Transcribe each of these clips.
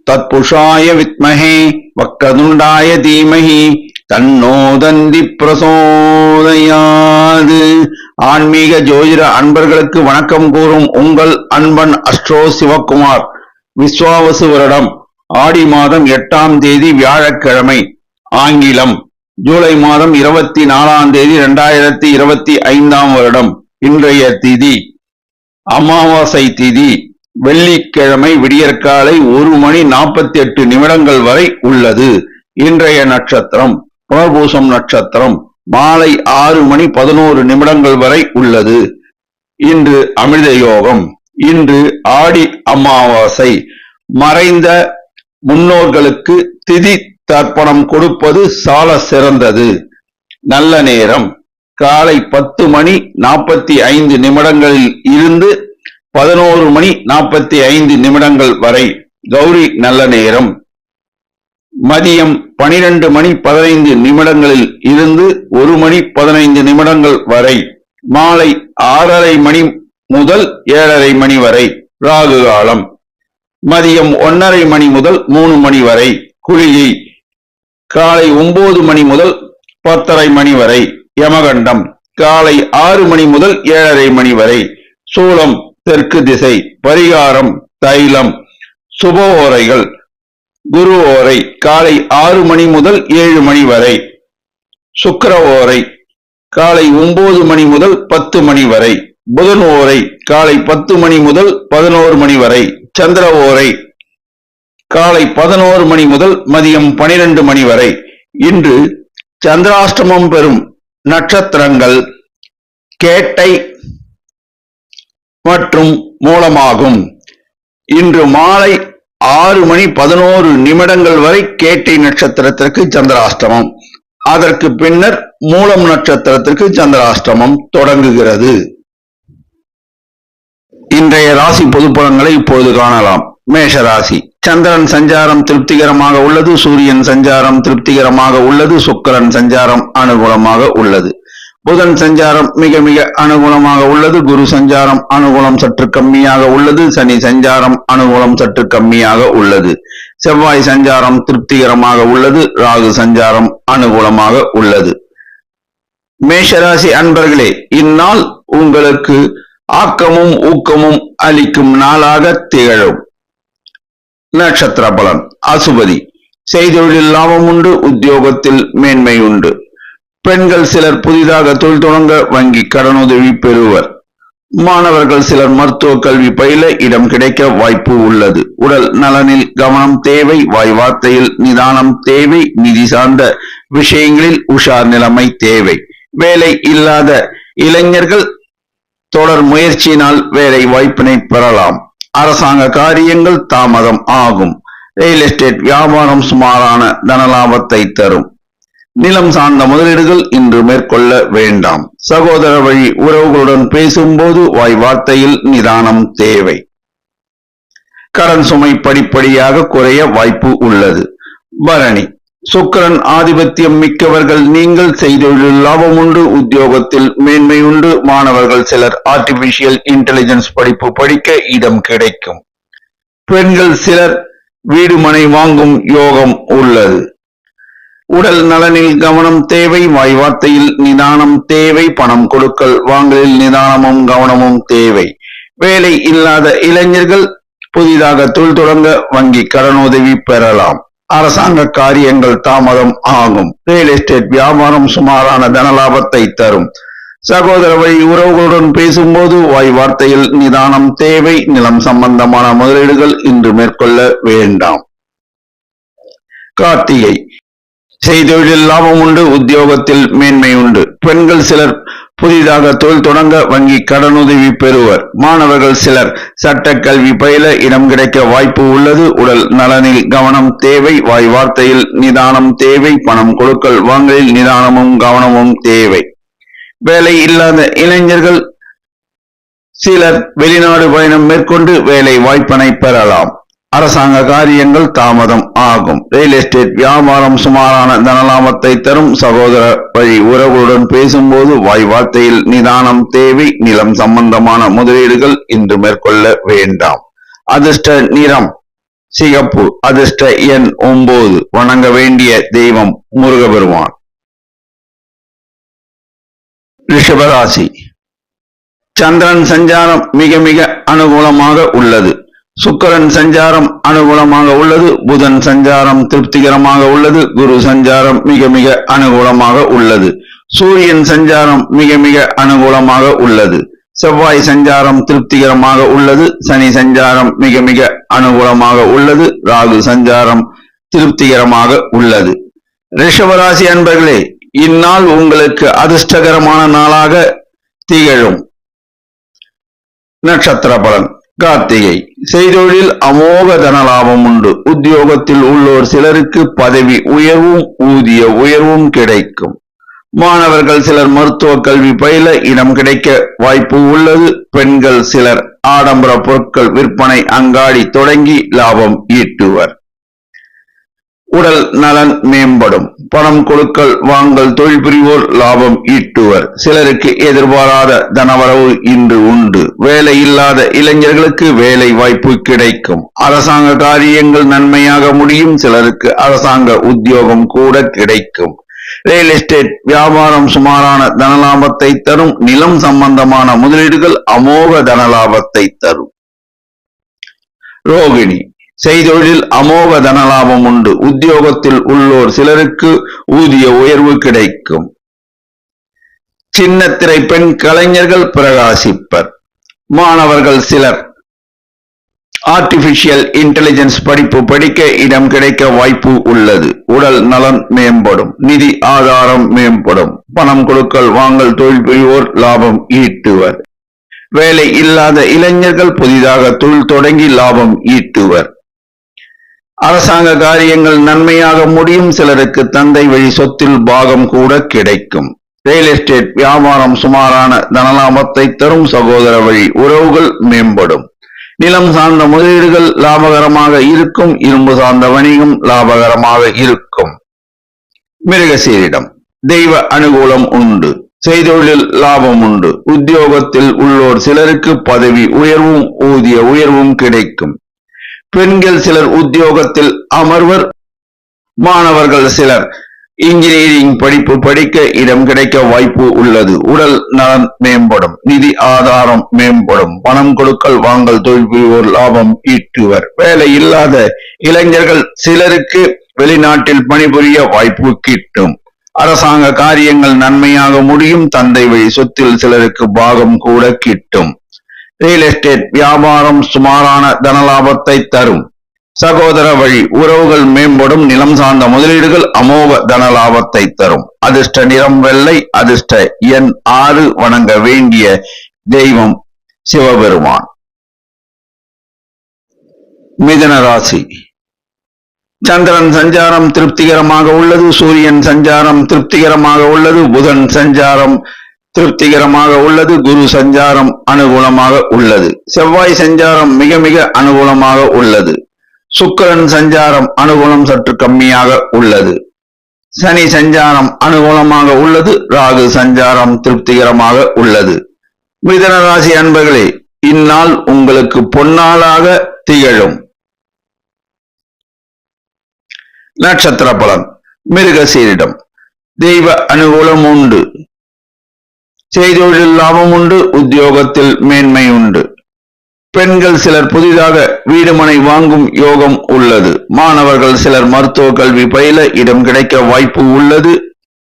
தத்புஷாய வித்மஹே வக்ரதுண்டாய தீமஹி தன்னோ தந்தி பிரசோதயாது. ஆன்மீக ஜோதிட அன்பர்களுக்கு வணக்கம் கூறும் உங்கள் அன்பன் அஸ்ட்ரோ சிவகுமார். விஸ்வாவசு வருடம் ஆடி மாதம் 8ஆம் தேதி வியாழக்கிழமை, ஆங்கிலம் ஜூலை மாதம் 24ஆம் தேதி 2025ஆம் வருடம். இன்றைய திதி அமாவாசை திதி, வெள்ளிக்கிழமை விடியற்காலை 1:48 வரை உள்ளது. இன்றைய நட்சத்திரம் புனர்பூசம் நட்சத்திரம், மாலை 6:11 வரை உள்ளது. இன்று அமிர்த யோகம். இன்று ஆடி அமாவாசை. மறைந்த முன்னோர்களுக்கு திதி தர்ப்பணம் கொடுப்பது சால சிறந்தது. நல்ல நேரம் காலை 10:45 இருந்து 11:45 வரை. கௌரி நல்ல நேரம் மதியம் 12:15 இருந்து 1:15 வரை. மாலை 6:30 முதல் 7:30 வரை. ராகு காலம் மதியம் 1:30 முதல் 3 வரை. குளிகை காலை 9 முதல் 10:30 வரை. யமகண்டம் காலை 6 முதல் 7:30 வரை. சூலம் தெற்கு திசை. பரிகாரம் தைலம். சுப ஓரைகள் குரு ஓரை காலை 6 முதல் 7 வரை. சுக்கிர ஓரை காலை 9 முதல் 10 வரை. புதன் ஓரை காலை 10 முதல் 11 வரை. சந்திர ஓரை காலை 11 முதல் மதியம் 12 வரை. இன்று சந்திராஷ்டமம் பெறும் நட்சத்திரங்கள் கேட்டை மற்றும் மூலமாகும். இன்று மாலை 6:11 வரை கேட்டை நட்சத்திரத்திற்கு சந்திராஷ்டமம். அதற்கு பின்னர் மூலம் நட்சத்திரத்திற்கு சந்திராஷ்டமம் தொடங்குகிறது. இன்றைய ராசி பொது பலன்களை இப்பொழுது காணலாம். மேஷ ராசி. சந்திரன் சஞ்சாரம் திருப்திகரமாக உள்ளது. சூரியன் சஞ்சாரம் திருப்திகரமாக உள்ளது. சுக்கிரன் சஞ்சாரம் அனுகூலமாக உள்ளது. புதன் சஞ்சாரம் மிக மிக அனுகூலமாக உள்ளது. குரு சஞ்சாரம் அனுகூலம் சற்று கம்மியாக உள்ளது. சனி சஞ்சாரம் அனுகூலம் சற்று கம்மியாக உள்ளது. செவ்வாய் சஞ்சாரம் திருப்திகரமாக உள்ளது. ராகு சஞ்சாரம் அனுகூலமாக உள்ளது. மேஷராசி அன்பர்களே, இந்நாள் உங்களுக்கு ஆக்கமும் ஊக்கமும் அளிக்கும் நாளாக திகழும். நட்சத்திர பலன். அசுபதி. செய்தொழில் லாபம் உண்டு. உத்தியோகத்தில் மேன்மை உண்டு. பெண்கள் சிலர் புதிதாக தொழில் தொடங்க வங்கி கடனுதவி பெறுவர். மாணவர்கள் சிலர் மருத்துவ கல்வி பயில இடம் கிடைக்க வாய்ப்பு உள்ளது. உடல் நலனில் கவனம் தேவை. வாய் வார்த்தையில் நிதானம் தேவை. நிதி சார்ந்த விஷயங்களில் உஷார் நிலைமை தேவை. வேலை இல்லாத இளைஞர்கள் தொடர் முயற்சியினால் வேலை வாய்ப்பினை பெறலாம். அரசாங்க காரியங்கள் தாமதம் ஆகும். ரியல் எஸ்டேட் வியாபாரம் சுமாரான தனலாபத்தை தரும். நிலம் சார்ந்த முதலீடுகள் இன்று மேற்கொள்ள வேண்டாம். சகோதர வழி உறவுகளுடன் பேசும்போது வாய் வார்த்தையில் நிதானம் தேவை. கடன் சுமை படிப்படியாக குறைய வாய்ப்பு உள்ளது. பரணி. சுக்கிரன் ஆதிபத்தியம் மிக்கவர்கள் நீங்கள். செய்தொழில் லாபம் உண்டு. உத்தியோகத்தில் மேன்மை உண்டு. மாணவர்கள் சிலர் ஆர்டிபிஷியல் இன்டெலிஜென்ஸ் படிப்பு படிக்க இடம் கிடைக்கும். பெண்கள் சிலர் வீடு மனை வாங்கும் யோகம் உள்ளது. உடல் நலனில் கவனம் தேவை. வாய் வார்த்தையில் நிதானம் தேவை. பணம் கொடுக்கல் வாங்கலில் நிதானமும் கவனமும் தேவை. வேலை இல்லாத இளைஞர்கள் புதிதாக தொழில் தொடங்க வங்கி கடனுதவி பெறலாம். அரசாங்க காரியங்கள் தாமதம் ஆகும். ரியல் எஸ்டேட் வியாபாரம் சுமாரான தனலாபத்தை தரும். சகோதர வழி உறவுகளுடன் பேசும்போது வாய் வார்த்தையில் நிதானம் தேவை. நிலம் சம்பந்தமான முதலீடுகள் இன்று மேற்கொள்ள வேண்டாம். கார்த்திகை. செய்தொழில் லாபம் உண்டு. உத்தியோகத்தில் மேன்மை உண்டு. பெண்கள் சிலர் புதிதாக தொழில் தொடங்க வங்கி கடனுதவி பெறுவர். மாணவர்கள் சிலர் சட்ட கல்வி பயில இடம் கிடைக்க வாய்ப்பு உள்ளது. உடல் நலனில் கவனம் தேவை. வாய் வார்த்தையில் நிதானம் தேவை. பணம் கொடுக்கல் வாங்கலில் நிதானமும் கவனமும் தேவை. வேலை இல்லாத இளைஞர்கள் சிலர் வெளிநாடு பயணம் மேற்கொண்டு வேலை வாய்ப்பினை பெறலாம். அரசாங்க காரியங்கள் தாமதம் ஆகும். ரியல் எஸ்டேட் வியாபாரம் சுமாரான தனலாபத்தை தரும். சகோதர வழி உறவுகளுடன் பேசும்போது வாய் வார்த்தையில் நிதானம் தேவை. நிலம் சம்பந்தமான முதலீடுகள் இன்று மேற்கொள்ள வேண்டாம். அதிர்ஷ்ட நிறம் சிகப்பு. அதிர்ஷ்ட எண் 9. வணங்க வேண்டிய தெய்வம் முருகபெருமான். ரிஷபராசி. சந்திரன் சஞ்சாரம் மிக மிக அனுகூலமாக உள்ளது. சுக்கிரன் சஞ்சாரம் அனுகூலமாக உள்ளது. புதன் சஞ்சாரம் திருப்திகரமாக உள்ளது. குரு சஞ்சாரம் மிக மிக அனுகூலமாக உள்ளது. சூரியன் சஞ்சாரம் மிக மிக அனுகூலமாக உள்ளது. செவ்வாய் சஞ்சாரம் திருப்திகரமாக உள்ளது. சனி சஞ்சாரம் மிக மிக அனுகூலமாக உள்ளது. ராகு சஞ்சாரம் திருப்திகரமாக உள்ளது. ரிஷபராசி அன்பர்களே, இந்நாள் உங்களுக்கு அதிர்ஷ்டகரமான நாளாக திகழும். நட்சத்திர பலன். கார்த்திகை. செய்தொழில் அமோக தனலாபம் உண்டு. உத்தியோகத்தில் உள்ளோர் சிலருக்கு பதவி உயர்வும் ஊதிய உயர்வும் கிடைக்கும். மாணவர்கள் சிலர் மருத்துவ கல்வி பயில இடம் கிடைக்க வாய்ப்பு உள்ளது. பெண்கள் சிலர் ஆடம்பர பொருட்கள் விற்பனை அங்காடி தொடங்கி லாபம் ஈட்டுவர். உடல் நலன் மேம்படும். பணம் கொடுக்கல் வாங்கல் தொழில் புரிவோர் லாபம் ஈட்டுவர். சிலருக்கு எதிர்பாராத தனவரவு இன்று உண்டு. வேலை இல்லாத இளைஞர்களுக்கு வேலை வாய்ப்பு கிடைக்கும். அரசாங்க காரியங்கள் நன்மையாக முடியும். சிலருக்கு அரசாங்க உத்தியோகம் கூட கிடைக்கும். ரியல் எஸ்டேட் வியாபாரம் சுமாரான தனலாபத்தை தரும். நிலம் சம்பந்தமான முதலீடுகள் அமோக தனலாபத்தை தரும். ரோகிணி. செய்தொழில் அமோக தனலாபம் உண்டு. உத்தியோகத்தில் உள்ளோர் சிலருக்கு ஊதிய உயர்வு கிடைக்கும். சின்னத்திரை பெண் கலைஞர்கள் பிரகாசிப்பர். மாணவர்கள் சிலர் ஆர்டிபிஷியல் இன்டெலிஜென்ஸ் படிப்பு படிக்க இடம் கிடைக்க வாய்ப்பு உள்ளது. உடல் நலன் மேம்படும். நிதி ஆதாரம் மேம்படும். பணம் கொடுக்கல் வாங்கல் தொழில் புரிவோர் லாபம் ஈட்டுவர். வேலை இல்லாத இளைஞர்கள் புதிதாக தொழில் தொடங்கி லாபம் ஈட்டுவர். அரசாங்க காரியங்கள் நன்மையாக முடியும். சிலருக்கு தந்தை வழி சொத்தில் பாகம் கூட கிடைக்கும். ரியல் எஸ்டேட் வியாபாரம் சுமாரான தனலாபத்தை தரும். சகோதர வழி உறவுகள் மேம்படும். நிலம் சார்ந்த முதலீடுகள் லாபகரமாக இருக்கும். இரும்பு சார்ந்த வணிகம் லாபகரமாக இருக்கும். மிருகசீரிடம். தெய்வ அனுகூலம் உண்டு. செய்தொழில் லாபம் உண்டு. உத்தியோகத்தில் உள்ளோர் சிலருக்கு பதவி உயர்வும் ஊதிய உயர்வும் கிடைக்கும். பெண்கள் சிலர் உத்தியோகத்தில் அமர்வர். மாணவர்கள் சிலர் இன்ஜினியரிங் படிப்பு படிக்க இடம் கிடைக்க வாய்ப்பு உள்ளது. உடல் நலன் மேம்படும். நிதி ஆதாரம் மேம்படும். பணம் கொடுக்கல் வாங்கல் தொழில் புரிவோர் லாபம் ஈட்டுவர். வேலை இல்லாத இளைஞர்கள் சிலருக்கு வெளிநாட்டில் பணிபுரிய வாய்ப்பு கிட்டும். அரசாங்க காரியங்கள் நன்மையாக முடியும். தந்தை வழி சொத்தில் சிலருக்கு பாகம் கூட கிட்டும். ரியல் எஸ்டேட் வியாபாரம் சுமாரான தனலாபத்தை தரும். சகோதர வழி உறவுகள் மேம்படும். நிலம் சார்ந்த முதலீடுகள் அமோக தனலாபத்தை தரும். அதிர்ஷ்ட நிறம் வெள்ளை. அதிர்ஷ்ட எண் 6. வணங்க வேண்டிய தெய்வம் சிவபெருமான். மிதுன ராசி. சந்திரன் சஞ்சாரம் திருப்திகரமாக உள்ளது. சூரியன் சஞ்சாரம் திருப்திகரமாக உள்ளது. புதன் சஞ்சாரம் திருப்திகரமாக உள்ளது. குரு சஞ்சாரம் அனுகூலமாக உள்ளது. செவ்வாய் சஞ்சாரம் மிக மிக அனுகூலமாக உள்ளது. சுக்கிரன் சஞ்சாரம் அனுகூலம் சற்று கம்மியாக உள்ளது. சனி சஞ்சாரம் அனுகூலமாக உள்ளது. ராகு சஞ்சாரம் திருப்திகரமாக உள்ளது. மிதுன ராசி அன்பர்களே, இந்நாள் உங்களுக்கு பொன்னாளாக திகழும். நட்சத்திர பலன். மிருகசீரிடம். தெய்வ அனுகூலம் உண்டு. செய்தொழில் லாபம் உண்டு. உத்தியோகத்தில் மேன்மை உண்டு. பெண்கள் சிலர் புதிதாக வீடு மனை வாங்கும் யோகம் உள்ளது. மாணவர்கள் சிலர் மருத்துவ கல்வி பயில இடம் கிடைக்க வாய்ப்பு உள்ளது.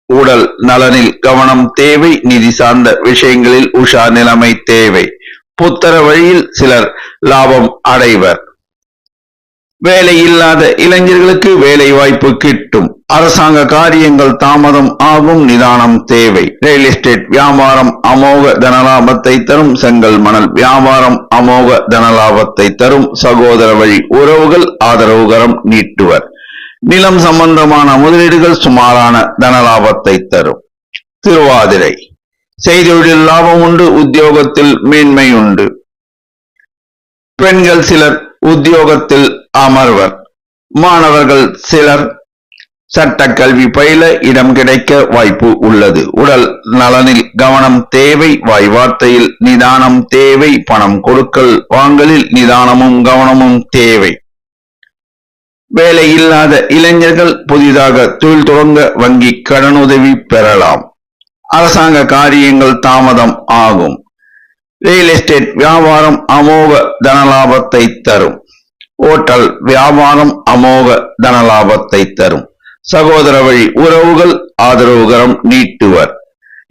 உடல் நலனில் கவனம் தேவை. நிதி சார்ந்த விஷயங்களில் உஷார் நிலைமை தேவை. புத்தர வழியில் சிலர் லாபம் அடைவர். வேலை இல்லாத இளைஞர்களுக்கு வேலை வாய்ப்பு கிட்டும். அரசாங்க காரியங்கள் தாமதம் ஆகும். நிதானம் தேவை. ரியல் எஸ்டேட் வியாபாரம் அமோக தனலாபத்தை தரும். செங்கல் மணல் வியாபாரம் அமோக தனலாபத்தை தரும். சகோதர வழி உறவுகள் ஆதரவுகரம் நீட்டுவர். நிலம் சம்பந்தமான முதலீடுகள் சுமாரான தனலாபத்தை தரும். திருவாதிரை. செய்தொழில் லாபம் உண்டு. உத்தியோகத்தில் மேன்மை உண்டு. பெண்கள் சிலர் உத்தியோகத்தில் அமர்வர். மாணவர்கள் சிலர் சட்ட கல்வி பயில இடம் கிடைக்க வாய்ப்பு உள்ளது. உடல் நலனில் கவனம் தேவை. வாய் வார்த்தையில் நிதானம் தேவை. பணம் கொடுக்கல் வாங்கலில் நிதானமும் கவனமும் தேவை. வேலை இல்லாத இளைஞர்கள் புதிதாக தொழில் தொடங்க வங்கி கடனுதவி பெறலாம். அரசாங்க காரியங்கள் தாமதம் ஆகும். ரியல் எஸ்டேட் வியாபாரம் அமோக தனலாபத்தை தரும். ஓட்டல் வியாபாரம் அமோக தனலாபத்தை தரும். சகோதர வழி உறவுகள் ஆதரவுகரம் நீட்டுவர்.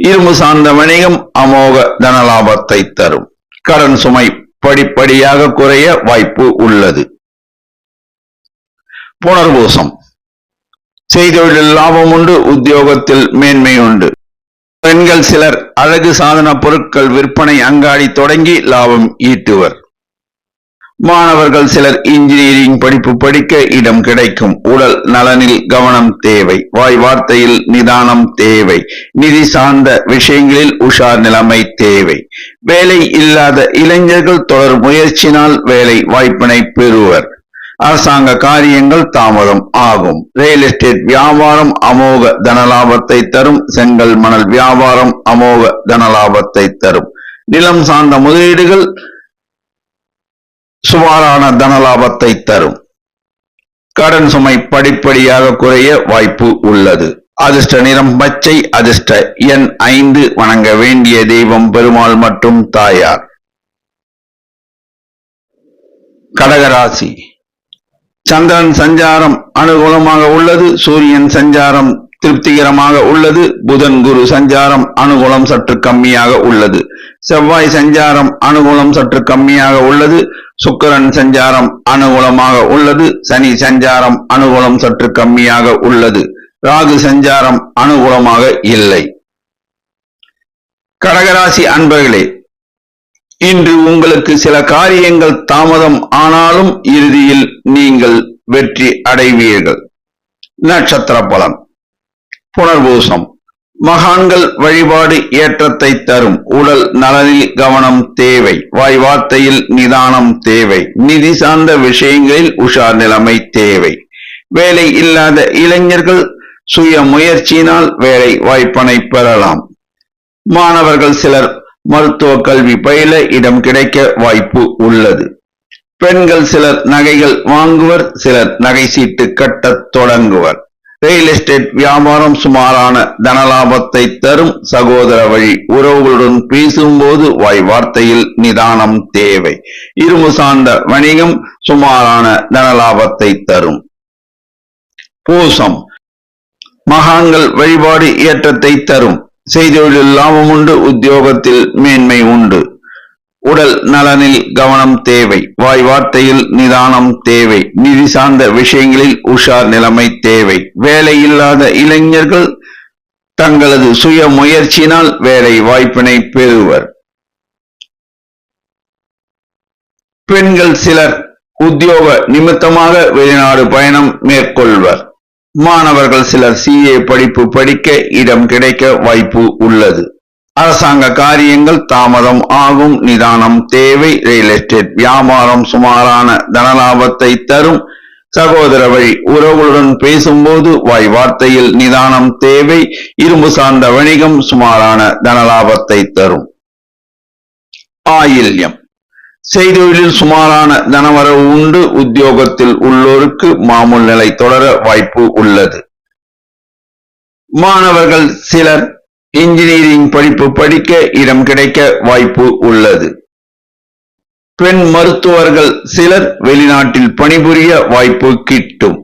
இரும்பு சார்ந்த வணிகம் அமோக தனலாபத்தை தரும். கடன் சுமை படிப்படியாக குறைய வாய்ப்பு உள்ளது. புனர்பூசம் செய்தொழிலில் லாபம் உண்டு. உத்தியோகத்தில் மேன்மை உண்டு. பெண்கள் சிலர் அழகு சாதன பொருட்கள் விற்பனை அங்காடி தொடங்கி லாபம் ஈட்டுவர். மாணவர்கள் சிலர் இன்ஜினியரிங் படிப்பு படிக்க இடம் கிடைக்கும். உடல் நலனில் கவனம் தேவை. வாய் வார்த்தையில் நிதானம் தேவை. நிதி சார்ந்த விஷயங்களில் உஷார் நிலைமை தேவை. வேலை இல்லாத இளைஞர்கள் தொடர் முயற்சினால் வேலை வாய்ப்பினை பெறுவர். அரசாங்க காரியங்கள் தாமதம் ஆகும். ரியல் எஸ்டேட் வியாபாரம் அமோக தனலாபத்தை தரும். செங்கல் மணல் வியாபாரம் அமோக தனலாபத்தை தரும். நிலம் சார்ந்த முதலீடுகள் சுமாரான தனலாபத்தை தரும். கடன் சுமை படிப்படியாக குறைய வாய்ப்பு உள்ளது. அதிர்ஷ்ட நிறம் பச்சை. அதிர்ஷ்ட எண் 5. வணங்க வேண்டிய தெய்வம் பெருமாள் மற்றும் தாயார். கடகராசி சந்திரன் சஞ்சாரம் அனுகூலமாக உள்ளது. சூரியன் சஞ்சாரம் திருப்திகரமாக உள்ளது. புதன் குரு சஞ்சாரம் அனுகூலம் சற்று கம்மியாக உள்ளது. செவ்வாய் சஞ்சாரம் அனுகூலம் சற்று கம்மியாக உள்ளது. சுக்கிரன் சஞ்சாரம் அனுகூலமாக உள்ளது. சனி சஞ்சாரம் அனுகூலம் சற்று கம்மியாக உள்ளது. ராகு சஞ்சாரம் அனுகூலமாக இல்லை. கடகராசி அன்பர்களே, இன்று உங்களுக்கு சில காரியங்கள் தாமதம் ஆனாலும் இறுதியில் நீங்கள் வெற்றி அடைவீர்கள். நட்சத்திர பலன். புனர்பூசம் மகான்கள் வழிபாடு ஏற்றத்தை தரும். உடல் நலனில் கவனம் தேவை. வாய் வார்த்தையில் நிதானம் தேவை. நிதி சார்ந்த விஷயங்களில் உஷார் நிலைமை தேவை. வேலை இல்லாத இளைஞர்கள் சுய முயற்சியினால் வேலை வாய்ப்பினை பெறலாம். மாணவர்கள் சிலர் மருத்துவ கல்வி பயில இடம் கிடைக்க வாய்ப்பு உள்ளது. பெண்கள் சிலர் நகைகள் வாங்குவர். சிலர் நகை சீட்டு கட்டத் தொடங்குவர். ரியல் எஸ்டேட் வியாபாரம் சுமாரான தனலாபத்தை தரும். சகோதர வழி உறவுகளுடன் பேசும்போது வாய் வார்த்தையில் நிதானம் தேவை. இரும்பு சார்ந்த வணிகம் சுமாரான தனலாபத்தை தரும். பூசம் மகான்கள் வழிபாடு ஏற்றத்தை தரும். செய்தொழிலில் லாபம் உண்டு. உத்தியோகத்தில் மேன்மை உண்டு. உடல் நலனில் கவனம் தேவை. வாய் வார்த்தையில் நிதானம் தேவை. நிதி சார்ந்த விஷயங்களில் உஷார் நிலைமை தேவை. வேலை இல்லாத இளைஞர்கள் தங்களது சுய முயற்சியினால் வேலை வாய்ப்பினை பெறுவர். பெண்கள் சிலர் உத்தியோக நிமித்தமாக வெளிநாடு பயணம் மேற்கொள்வர். மாணவர்கள் சிலர் CA படிப்பு படிக்க இடம் கிடைக்க வாய்ப்பு உள்ளது. அரசாங்க காரியங்கள் தாமதம் ஆகும். நிதானம் தேவை. ரியல் எஸ்டேட் வியாபாரம் சுமாரான தனலாபத்தை தரும். சகோதர வழி உறவுகளுடன் பேசும்போது வாய் வார்த்தையில் நிதானம் தேவை. இரும்பு சார்ந்த வணிகம் சுமாரான தனலாபத்தை தரும். ஆயில்யம் செய்தொழிலில் சுமாரான தனவரவு உண்டு. உத்தியோகத்தில் உள்ளோருக்கு மாமூல் நிலை தொடர வாய்ப்பு உள்ளது. மாணவர்கள் சிலர் இன்ஜினியரிங் படிப்பு படிக்க இடம் கிடைக்க வாய்ப்பு உள்ளது. பெண் மருத்துவர்கள் சிலர் வெளிநாட்டில் பணிபுரிய வாய்ப்பு கிட்டும்.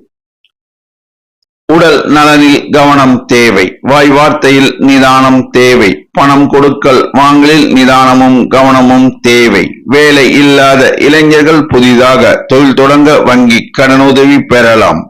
உடல் நலனில் கவனம் தேவை. வாய் வார்த்தையில் நிதானம் தேவை. பணம் கொடுக்கல் வாங்கலில் நிதானமும் கவனமும் தேவை. வேலை இல்லாத இளைஞர்கள் புதிதாக தொழில் தொடங்க வங்கி கடனுதவி பெறலாம்.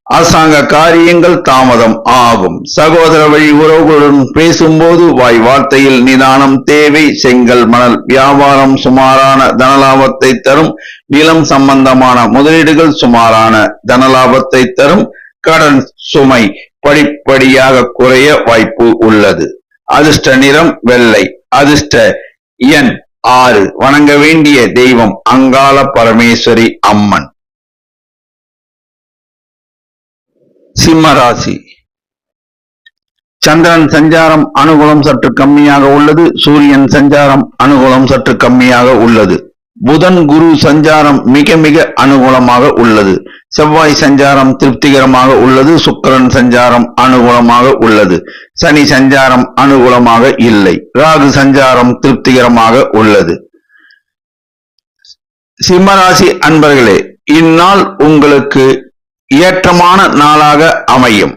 அரசாங்க காரியங்கள் தாமதம் ஆகும். சகோதர வழி உறவுகளுடன் பேசும்போது வாய் வார்த்தையில் நிதானம் தேவை. செங்கல் மணல் வியாபாரம் சுமாரான தனலாபத்தை தரும். நிலம் சம்பந்தமான முதலீடுகள் சுமாரான தனலாபத்தை தரும். கடன் சுமை படிப்படியாக குறைய வாய்ப்பு உள்ளது. அதிர்ஷ்ட நிறம் வெள்ளை. அதிர்ஷ்ட எண் 6. வணங்க வேண்டிய தெய்வம் அங்காள பரமேஸ்வரி அம்மன். சிம்மராசி சந்திரன் சஞ்சாரம் அனுகூலம் சற்று கம்மியாக உள்ளது. சூரியன் சஞ்சாரம் அனுகூலம் சற்று கம்மியாக உள்ளது. புதன் குரு சஞ்சாரம் மிக மிக அனுகூலமாக உள்ளது. செவ்வாய் சஞ்சாரம் திருப்திகரமாக உள்ளது. சுக்கிரன் சஞ்சாரம் அனுகூலமாக உள்ளது. சனி சஞ்சாரம் அனுகூலமாக இல்லை. ராகு சஞ்சாரம் திருப்திகரமாக உள்ளது. சிம்மராசி அன்பர்களே, இந்நாள் உங்களுக்கு ஏற்றமான நாளாக அமையும்.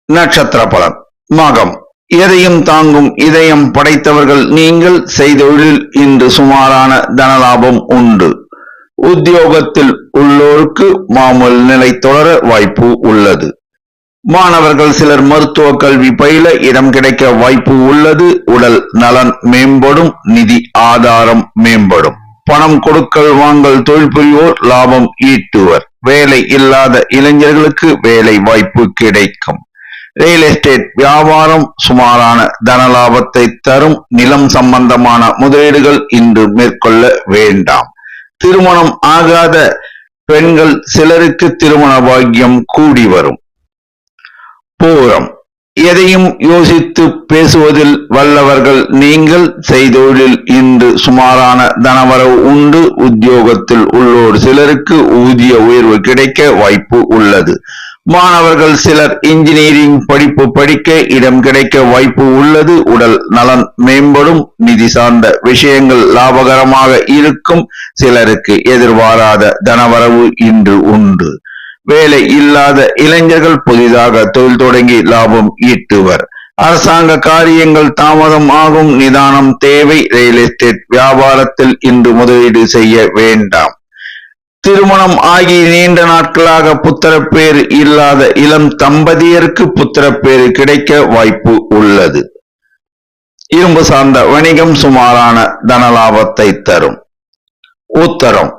நட்சத்திர பலன். மகம். எதையும் தாங்கும் இதயம் படைத்தவர்கள் நீங்கள். செய்தொழில் இன்று சுமாரான தனலாபம் உண்டு. உத்தியோகத்தில் உள்ளோருக்கு மாமூல் நிலை தொடர வாய்ப்பு உள்ளது. மாணவர்கள் சிலர் மருத்துவ கல்வி பயில இடம் கிடைக்க வாய்ப்பு உள்ளது. உடல் நலன் மேம்படும். நிதி ஆதாரம் மேம்படும். பணம் கொடுக்கல் வாங்கல் தொழில் புரிவோர் லாபம் ஈட்டுவர். வேலை இல்லாத இளைஞர்களுக்கு வேலை வாய்ப்பு கிடைக்கும். ரியல் எஸ்டேட் வியாபாரம் சுமாரான தனலாபத்தை தரும். நிலம் சம்பந்தமான முதலீடுகள் இன்று மேற்கொள்ள வேண்டாம். திருமணம் ஆகாத பெண்கள் சிலருக்கு திருமண பாக்கியம் கூடி வரும். பூரம். எதையும் யோசித்து பேசுவதில் வல்லவர்கள் நீங்கள். செய்தொழில் இன்று சுமாரான தனவரவு உண்டு. உத்தியோகத்தில் உள்ளோர் சிலருக்கு ஊதிய உயர்வு கிடைக்க வாய்ப்பு உள்ளது. மாணவர்கள் சிலர் இன்ஜினியரிங் படிப்பு படிக்க இடம் கிடைக்க வாய்ப்பு உள்ளது. உடல் நலன் மேம்படும். நிதி சார்ந்த விஷயங்கள் லாபகரமாக இருக்கும். சிலருக்கு எதிர்பாராத தனவரவு இன்று உண்டு. வேலை இல்லாத இளைஞர்கள் புதிதாக தொழில் தொடங்கி லாபம் ஈட்டுவர். அரசாங்க காரியங்கள் தாமதம் ஆகும். நிதானம் தேவை. ரியல் எஸ்டேட் வியாபாரத்தில் இன்று முதலீடு செய்ய வேண்டாம். திருமணம் ஆகி நீண்ட நாட்களாக புத்திரப்பேறு இல்லாத இளம் தம்பதியருக்கு புத்திரப்பேறு கிடைக்க வாய்ப்பு உள்ளது. இரும்பு சார்ந்த வணிகம் சுமாரான தனலாபத்தை தரும். உத்தரம்.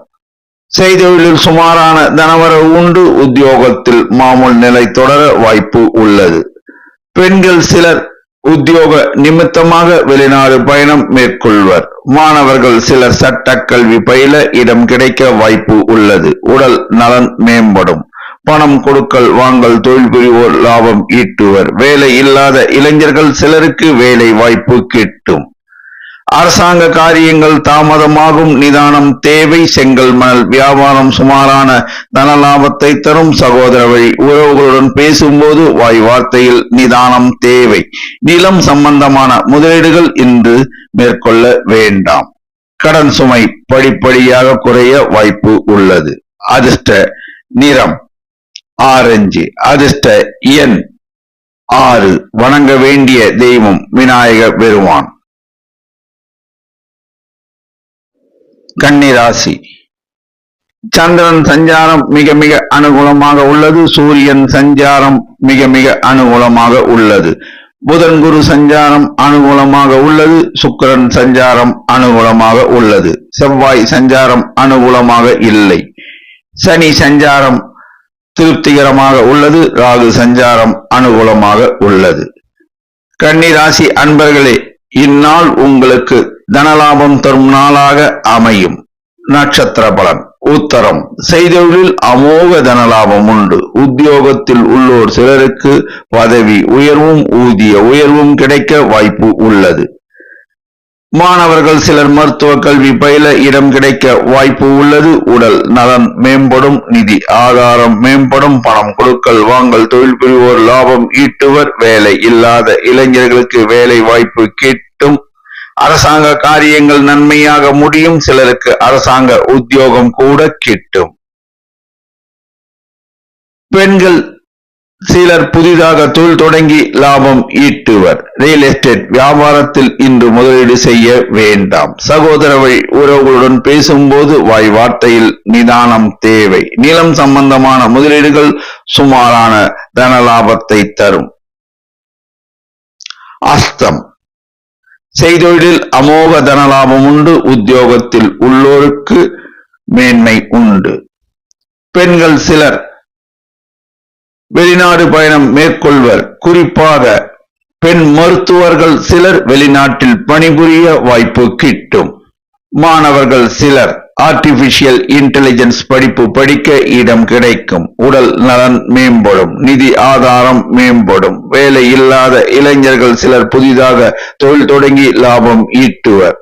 செய்தொழிலில் சுமாரான தனவரவு உண்டு. உத்தியோகத்தில் மாமூல் நிலை தொடர வாய்ப்பு உள்ளது. பெண்கள் சிலர் உத்தியோக நிமித்தமாக வெளிநாடு பயணம் மேற்கொள்வர். மாணவர்கள் சிலர் சட்ட கல்வி பயில இடம் கிடைக்க வாய்ப்பு உள்ளது. உடல் நலன் மேம்படும். பணம் கொடுக்கல் வாங்கல் தொழில் புரிவோர் லாபம் ஈட்டுவர். வேலை இல்லாத இளைஞர்கள் சிலருக்கு வேலை வாய்ப்பு கிட்டும். அரசாங்க காரியங்கள் தாமதமாகும். நிதானம் தேவை. செங்கல் மணல் வியாபாரம் சுமாரான தனலாபத்தை தரும். சகோதர வழி உறவுகளுடன் பேசும்போது வாய் வார்த்தையில் நிதானம் தேவை. நிலம் சம்பந்தமான முதலீடுகள் இன்று மேற்கொள்ள வேண்டாம். கடன் சுமை படிப்படியாக குறைய வாய்ப்பு உள்ளது. அதிர்ஷ்ட நிறம் ஆரஞ்சு. அதிர்ஷ்ட எண் 6. வணங்க வேண்டிய தெய்வம் விநாயக பெருமான். கன்னிராசி. சந்திரன் சஞ்சாரம் மிக மிக அனுகூலமாக உள்ளது. சூரியன் சஞ்சாரம் மிக மிக அனுகூலமாக உள்ளது. புதன் குரு சஞ்சாரம் அனுகூலமாக உள்ளது. சுக்கிரன் சஞ்சாரம் அனுகூலமாக உள்ளது. செவ்வாய் சஞ்சாரம் அனுகூலமாக இல்லை. சனி சஞ்சாரம் திருப்திகரமாக உள்ளது. ராகு சஞ்சாரம் அனுகூலமாக உள்ளது. கன்னிராசி அன்பர்களே, இந்நாள் உங்களுக்கு தனலாபம் தரும் நாளாக அமையும். நட்சத்திர பலன். உத்தரம். செய்தொழிலில் அமோக தனலாபம் உண்டு. உத்தியோகத்தில் உள்ளோர் சிலருக்கு பதவி உயர்வும் ஊதிய உயர்வும் கிடைக்க வாய்ப்பு உள்ளது. மாணவர்கள் சிலர் மருத்துவ கல்வி பயில இடம் கிடைக்க வாய்ப்பு உள்ளது. உடல் நலன் மேம்படும். நிதி ஆதாரம் மேம்படும். பணம் கொடுக்கல் வாங்கல் தொழில் புரிவோர் லாபம் ஈட்டுவர். வேலை இல்லாத இளைஞர்களுக்கு வேலை வாய்ப்பு கிட்டும். அரசாங்க காரியங்கள் நன்மையாக முடியும். சிலருக்கு அரசாங்க உத்தியோகம் கூட கிட்டும். பெண்கள் சிலர் புதிதாக தொழில் தொடங்கி லாபம் ஈட்டுவர். ரியல் எஸ்டேட் வியாபாரத்தில் இன்று முதலீடு செய்ய வேண்டாம். சகோதர வழி உறவுகளுடன் பேசும்போது வாய் வார்த்தையில் நிதானம் தேவை. நிலம் சம்பந்தமான முதலீடுகள் சுமாரான தனலாபத்தை தரும். அஸ்தம். செய்தொழிலில் அமோக தனலாபம் உண்டு. உத்தியோகத்தில் உள்ளோருக்கு மேன்மை உண்டு. பெண்கள் சிலர் வெளிநாடு பயணம் மேற்கொள்வர். குறிப்பாக பெண் மருத்துவர்கள் சிலர் வெளிநாட்டில் பணிபுரிய வாய்ப்பு கிட்டும். மாணவர்கள் சிலர் ஆர்டிபிஷியல் இன்டெலிஜென்ஸ் படிப்பு படிக்க இடம் கிடைக்கும். உடல் நலன் மேம்படும். நிதி ஆதாரம் மேம்படும். வேலை இல்லாத இளைஞர்கள் சிலர் புதிதாக தொழில் தொடங்கி லாபம் ஈட்டுவர்.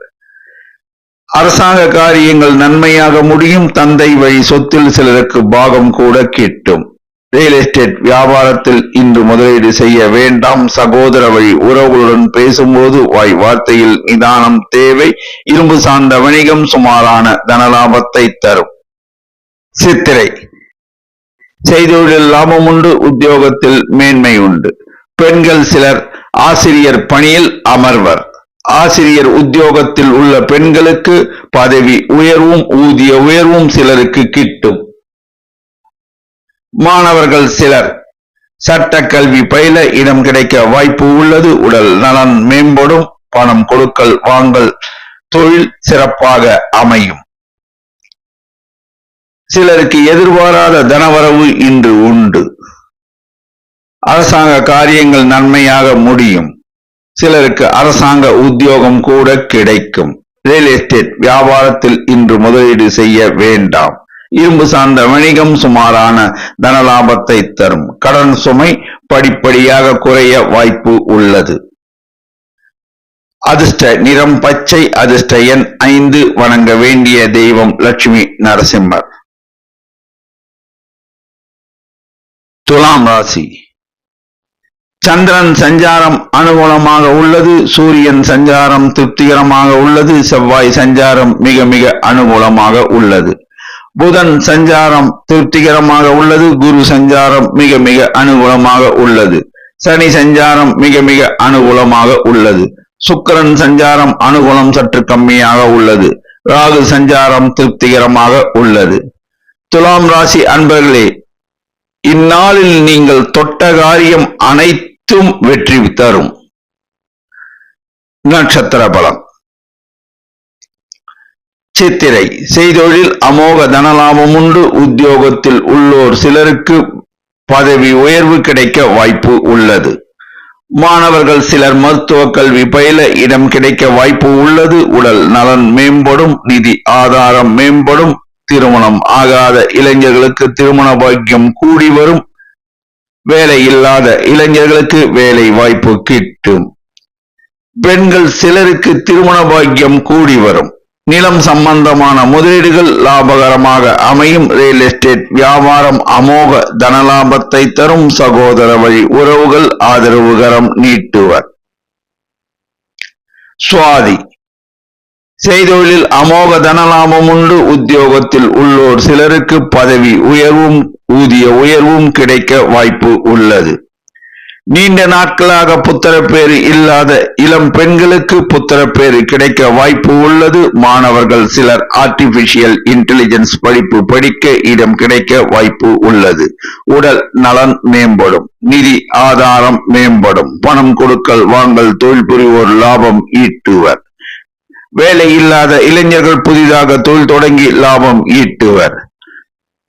அரசாங்க காரியங்கள் நன்மையாக முடியும். தந்தை வழி சொத்தில் சிலருக்கு பாகம் கூட கிட்டும். ரியல் எஸ்டேட் வியாபாரத்தில் இன்று முதலீடு செய்ய வேண்டாம். சகோதர வழி உறவுகளுடன் பேசும்போது வாய் வார்த்தையில் நிதானம் தேவை. இரும்பு சார்ந்த வணிகம் சுமாரான தனலாபத்தை தரும். சித்திரை செய்தொழில் லாபம் உண்டு. உத்தியோகத்தில் மேன்மை உண்டு. பெண்கள் சிலர் ஆசிரியர் பணியில் அமர்வர். ஆசிரியர் உத்தியோகத்தில் உள்ள பெண்களுக்கு பதவி உயர்வும் ஊதிய உயர்வும் சிலருக்கு கிட்டும். மாணவர்கள் சிலர் சட்ட கல்வி பயில இடம் கிடைக்க வாய்ப்பு உள்ளது. உடல் நலன் மேம்படும். பணம் கொடுக்கல் வாங்கல் தொழில் சிறப்பாக அமையும். சிலருக்கு எதிர்பாராத தனவரவு இன்று உண்டு. அரசாங்க காரியங்கள் நன்மையாக முடியும். சிலருக்கு அரசாங்க உத்தியோகம் கூட கிடைக்கும். ரியல் எஸ்டேட் வியாபாரத்தில் இன்று முதலீடு செய்ய வேண்டாம். இரும்பு சார்ந்த வணிகம் சுமாரான தனலாபத்தை தரும். கடன் சுமை படிப்படியாக குறைய வாய்ப்பு உள்ளது. அதிர்ஷ்ட நிறம் பச்சை. அதிர்ஷ்ட எண் 5. வணங்க வேண்டிய தெய்வம் லட்சுமி நரசிம்மர். துலாம் ராசி சந்திரன் சஞ்சாரம் அனுகூலமாக உள்ளது. சூரியன் சஞ்சாரம் திருப்திகரமாக உள்ளது. செவ்வாய் சஞ்சாரம் மிக மிக அனுகூலமாக உள்ளது. புதன் சஞ்சாரம் திருப்திகரமாக உள்ளது. குரு சஞ்சாரம் மிக மிக அனுகூலமாக உள்ளது. சனி சஞ்சாரம் மிக மிக அனுகூலமாக உள்ளது. சுக்கிரன் சஞ்சாரம் அனுகூலம் சற்று கம்மியாக உள்ளது. ராகு சஞ்சாரம் திருப்திகரமாக உள்ளது. துலாம் ராசி அன்பர்களே, இந்நாளில் நீங்கள் தொட்ட காரியம் அனைத்தும் வெற்றி தரும். நட்சத்திர பலம். சித்திரை செய்தொழில் அமோக தனலாபம் உண்டு. உத்தியோகத்தில் உள்ளோர் சிலருக்கு பதவி உயர்வு கிடைக்க வாய்ப்பு உள்ளது. மாணவர்கள் சிலர் மருத்துவ கல்வி பயில இடம் கிடைக்க வாய்ப்பு உள்ளது. உடல் நலன் மேம்படும். நிதி ஆதாரம் மேம்படும். திருமணம் ஆகாத இளைஞர்களுக்கு திருமண பாக்கியம் கூடி வரும். வேலை இல்லாத இளைஞர்களுக்கு வேலை வாய்ப்பு கிட்டும். பெண்கள் சிலருக்கு திருமண பாக்கியம் கூடி வரும். நிலம் சம்பந்தமான முதலீடுகள் லாபகரமாக அமையும். ரியல் எஸ்டேட் வியாபாரம் அமோக தனலாபத்தை தரும். சகோதர வழி உறவுகள் ஆதரவுகரம் நீட்டுவர். சுவாதி செய்தொழில் அமோக தனலாபம் உண்டு. உத்தியோகத்தில் உள்ளோர் சிலருக்கு பதவி உயர்வும் ஊதிய உயர்வும் கிடைக்க வாய்ப்பு உள்ளது. நீண்ட நாட்களாக புத்திரப்பேறு இல்லாத இளம் பெண்களுக்கு புத்திரப்பேறு கிடைக்க வாய்ப்பு உள்ளது. மாணவர்கள் சிலர் ஆர்டிபிஷியல் இன்டெலிஜென்ஸ் படிப்பு படிக்க இடம் கிடைக்க வாய்ப்பு உள்ளது. உடல் நலன் மேம்படும். நிதி ஆதாரம் மேம்படும். பணம் கொடுக்கல் வாங்கல் தொழில் புரிவோர் லாபம் ஈட்டுவர். வேலை இல்லாத இளைஞர்கள் புதிதாக தொழில் தொடங்கி லாபம் ஈட்டுவர்.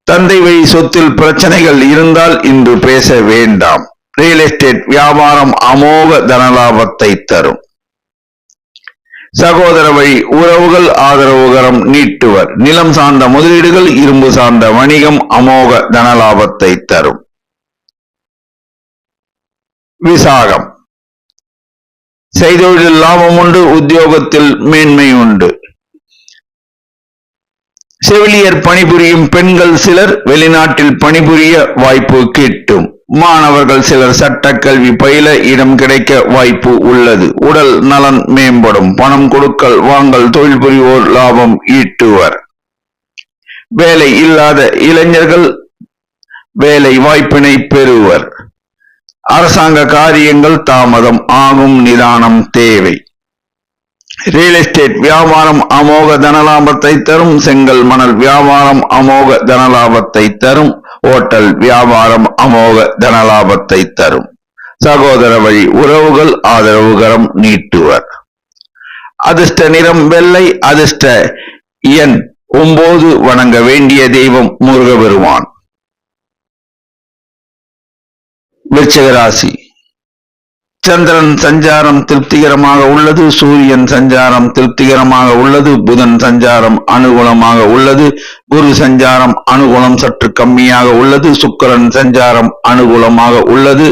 தந்தை வழி சொத்தில் பிரச்சனைகள் இருந்தால் இன்று பேச வேண்டாம். ரியல் எஸ்டேட் வியாபாரம் அமோக தனலாபத்தை தரும். சகோதர வழி உறவுகள் ஆதரவுகரம் நீட்டுவர். நிலம் சார்ந்த முதலீடுகள் இரும்பு சார்ந்த வணிகம் அமோக தனலாபத்தை தரும். விசாகம் செய்தொழில் லாபம் உண்டு. உத்தியோகத்தில் மேன்மை உண்டு. செவிலியர் பணிபுரியும் பெண்கள் சிலர் வெளிநாட்டில் பணிபுரிய வாய்ப்பு கிட்டும். மாணவர்கள் சிலர் சட்ட கல்வி பயில இடம் கிடைக்க வாய்ப்பு உள்ளது. உடல் நலன் மேம்படும். பணம் கொடுக்கல் வாங்கல் தொழில் புரிவோர் லாபம் ஈட்டுவர். வேலை இல்லாத இளைஞர்கள் வேலை வாய்ப்பினை பெறுவர். அரசாங்க காரியங்கள் தாமதம் ஆகும். நிதானம் தேவை. ரியல் எஸ்டேட் வியாபாரம் அமோக தனலாபத்தை தரும். செங்கல் மணல் வியாபாரம் அமோக தனலாபத்தை தரும். ஓட்டல் வியாபாரம் அமோக தனலாபத்தை தரும். சகோதர வழி உறவுகள் ஆதரவுகரம் நீட்டுவர். அதிர்ஷ்ட நிறம் வெள்ளை. அதிர்ஷ்ட எண் 9. வணங்க வேண்டிய தெய்வம் முருகபெருமான். விருச்சிக ராசி சந்திரன் சஞ்சாரம் திருப்திகரமாக உள்ளது. சூரியன் சஞ்சாரம் திருப்திகரமாக உள்ளது. புதன் சஞ்சாரம் அனுகூலமாக உள்ளது. குரு சஞ்சாரம் அனுகூலம் சற்று கம்மியாக உள்ளது. சுக்கிரன் சஞ்சாரம் அனுகூலமாக உள்ளது.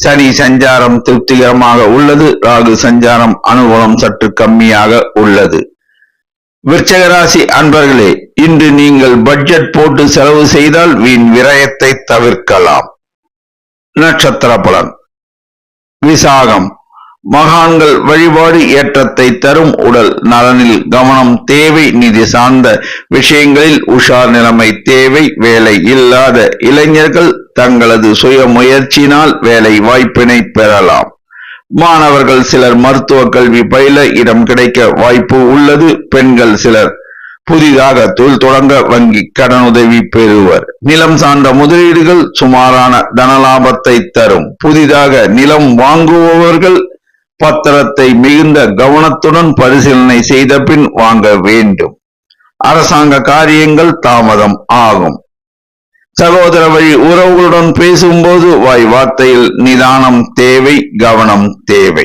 சனி சஞ்சாரம் திருப்திகரமாக உள்ளது. ராகு சஞ்சாரம் அனுகூலம் சற்று கம்மியாக உள்ளது. விருச்சிக ராசி அன்பர்களே, இன்று நீங்கள் பட்ஜெட் போட்டு செலவு செய்தால் வீண் விரயத்தை தவிர்க்கலாம். நட்சத்திர பலன். விசாகம். மகான்கள் வழிபாடு ஏற்றத்தை தரும். உடல் நலனில் கவனம் தேவை. நிதி சார்ந்த விஷயங்களில் உஷார் நிலைமை தேவை. வேலை இல்லாத இளைஞர்கள் தங்களது சுய முயற்சியினால் வேலை வாய்ப்பினை பெறலாம். மாணவர்கள் சிலர் மருத்துவ கல்வி பயில இடம் கிடைக்க வாய்ப்பு உள்ளது. பெண்கள் சிலர் புதிதாக தொழில் தொடங்க வங்கி கடனுதவி பெறுவர். நிலம் சார்ந்த முதலீடுகள் சுமாரான தனலாபத்தை தரும். புதிதாக நிலம் வாங்குபவர்கள் பத்திரத்தை மிகுந்த கவனத்துடன் பரிசீலனை செய்த பின் வாங்க வேண்டும். அரசாங்க காரியங்கள் தாமதம் ஆகும். சகோதர வழி உறவுகளுடன் பேசும்போது வாய் வார்த்தையில் நிதானம் தேவை, கவனம் தேவை.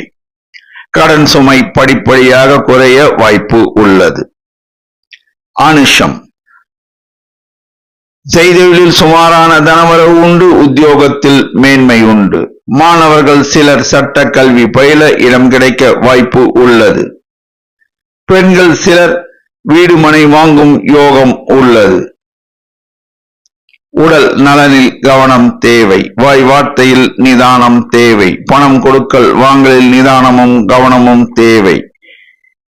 கடன் சுமை படிப்படியாக குறைய வாய்ப்பு உள்ளது. அனுஷம். செய்தொழிலில் சுமாரான தனவரவு உண்டு. உத்தியோகத்தில் மேன்மை உண்டு. மாணவர்கள் சிலர் சட்ட கல்வி பயில இடம் கிடைக்க வாய்ப்பு உள்ளது. பெண்கள் சிலர் வீடு மனை வாங்கும் யோகம் உள்ளது. உடல் நலனில் கவனம் தேவை. வாய் வார்த்தையில் நிதானம் தேவை. பணம் கொடுக்கல் வாங்கலில் நிதானமும் கவனமும் தேவை.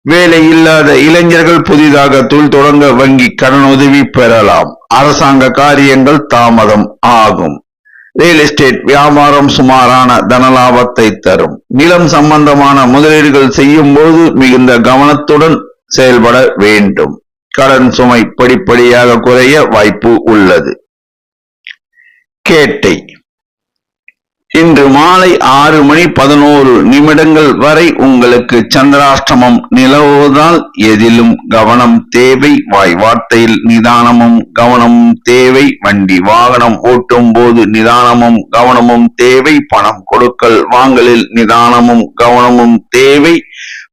வேலை இல்லாத இளைஞர்கள் புதிதாக தொழில் தொடங்க வங்கி கடனுதவி பெறலாம். அரசாங்க காரியங்கள் தாமதம் ஆகும். ரியல் எஸ்டேட் வியாபாரம் சுமாரான தனலாபத்தை தரும். நிலம் சம்பந்தமான முதலீடுகள் செய்யும் போது மிகுந்த கவனத்துடன் செயல்பட வேண்டும். கடன் சுமை படிப்படியாக குறைய வாய்ப்பு உள்ளது. கேட்டை. இன்று மாலை 6:11 வரை உங்களுக்கு சந்திராஷ்டமம் நிலவுவதால் எதிலும் கவனம் தேவை. வாய் வார்த்தையில் நிதானமும் கவனமும் தேவை. வண்டி வாகனம் ஓட்டும் போது நிதானமும் கவனமும் தேவை. பணம் கொடுக்கல் வாங்கலில் நிதானமும் கவனமும் தேவை.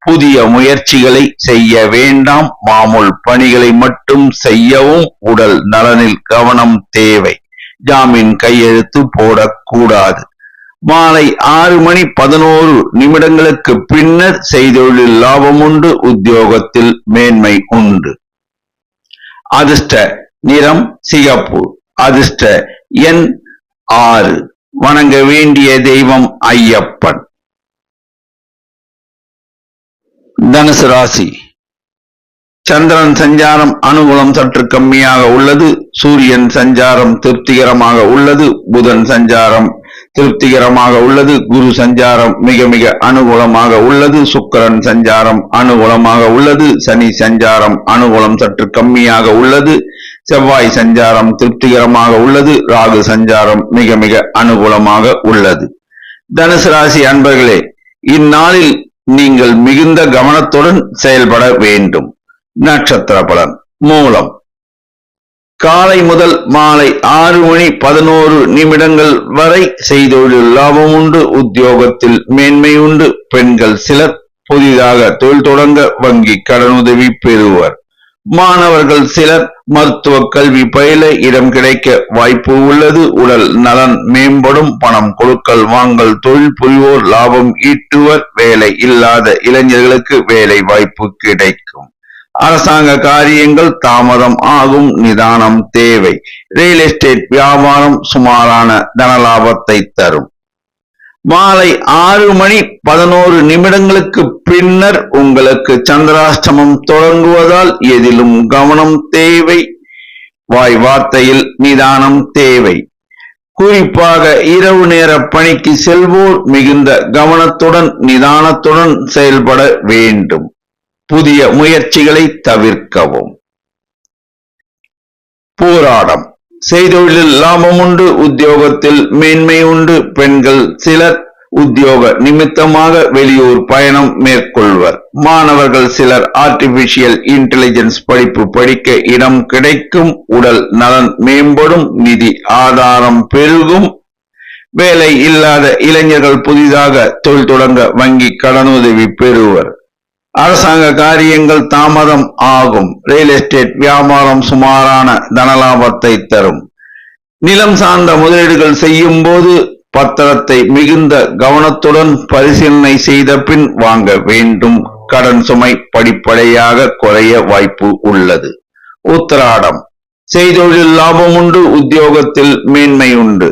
புதிய முயற்சிகளை செய்ய வேண்டாம். மாமூல் பணிகளை மட்டும் செய்யவும். உடல் நலனில் கவனம் தேவை. ஜாமீன் கையெழுத்து போடக்கூடாது. மாலை 6:11 பின்னர் செய்தொழிலில் லாபம் உண்டு. உத்தியோகத்தில் மேன்மை உண்டு. அதிர்ஷ்ட நிறம் சிகப்பு. அதிர்ஷ்ட எண் 6. வணங்க வேண்டிய தெய்வம் ஐயப்பன். தனுசு ராசி. சந்திரன் சஞ்சாரம் அனுகூலம் சற்று கம்மியாக உள்ளது. சூரியன் சஞ்சாரம் திருப்திகரமாக உள்ளது. புதன் சஞ்சாரம் திருப்திகரமாக உள்ளது. குரு சஞ்சாரம் மிக மிக அனுகூலமாக உள்ளது. சுக்கிரன் சஞ்சாரம் அனுகூலமாக உள்ளது. சனி சஞ்சாரம் அனுகூலம் சற்று கம்மியாக உள்ளது. செவ்வாய் சஞ்சாரம் திருப்திகரமாக உள்ளது. ராகு சஞ்சாரம் மிக மிக அனுகூலமாக உள்ளது. தனுசு ராசி அன்பர்களே, இந்நாளில் நீங்கள் மிகுந்த கவனத்துடன் செயல்பட வேண்டும். நட்சத்திர பலன். மூலம். காலை முதல் மாலை 6:11 வரை செய்தொழில் லாபம் உண்டு. உத்தியோகத்தில் மேன்மை உண்டு. பெண்கள் சிலர் புதிதாக தொழில் தொடங்க வங்கி கடனுதவி பெறுவர். மாணவர்கள் சிலர் மருத்துவ கல்வி பயில இடம் கிடைக்க வாய்ப்பு உள்ளது. உடல் நலன் மேம்படும். பணம் கொடுக்கல் வாங்கல் தொழில் புரிவோர் லாபம் ஈட்டுவர். வேலை இல்லாத இளைஞர்களுக்கு வேலை வாய்ப்பு கிடைக்கும். அரசாங்க காரியங்கள் தாமதம் ஆகும். நிதானம் தேவை. ரியல் எஸ்டேட் வியாபாரம் சுமாரான தனலாபத்தை தரும். மாலை 6:11 பின்னர் உங்களுக்கு சந்திராஷ்டமம் தொடங்குவதால் எதிலும் கவனம் தேவை. வாய் வார்த்தையில் நிதானம் தேவை. குறிப்பாக இரவு நேர பணிக்கு செல்வோர் மிகுந்த கவனத்துடன் நிதானத்துடன் செயல்பட வேண்டும். புதிய முயற்சிகளை தவிர்க்கவும். போராடம். செய்தொழிலில் லாபம் உண்டு. உத்தியோகத்தில் மேன்மை உண்டு. பெண்கள் சிலர் உத்தியோக நிமித்தமாக வெளியூர் பயணம் மேற்கொள்வர். மாணவர்கள் சிலர் ஆர்டிபிஷியல் இன்டெலிஜென்ஸ் படிப்பு படிக்க இடம் கிடைக்கும். உடல் நலன் மேம்படும். நிதி ஆதாரம் பெருகும். வேலை இல்லாத இளைஞர்கள் புதிதாக தொழில் தொடங்க வங்கி கடனுதவி பெறுவர். அரசாங்க காரியங்கள் தாமதம் ஆகும். ரியல் எஸ்டேட் வியாபாரம் சுமாரான தனலாபத்தை தரும். நிலம் சார்ந்த முதலீடுகள் செய்யும் போது பத்திரத்தை மிகுந்த கவனத்துடன் பரிசீலனை செய்த பின் வாங்க வேண்டும். கடன் சுமை படிப்படியாக குறைய வாய்ப்பு உள்ளது. உத்திராடம் செய்தொழில் லாபம் உண்டு, உத்தியோகத்தில் மேன்மை உண்டு.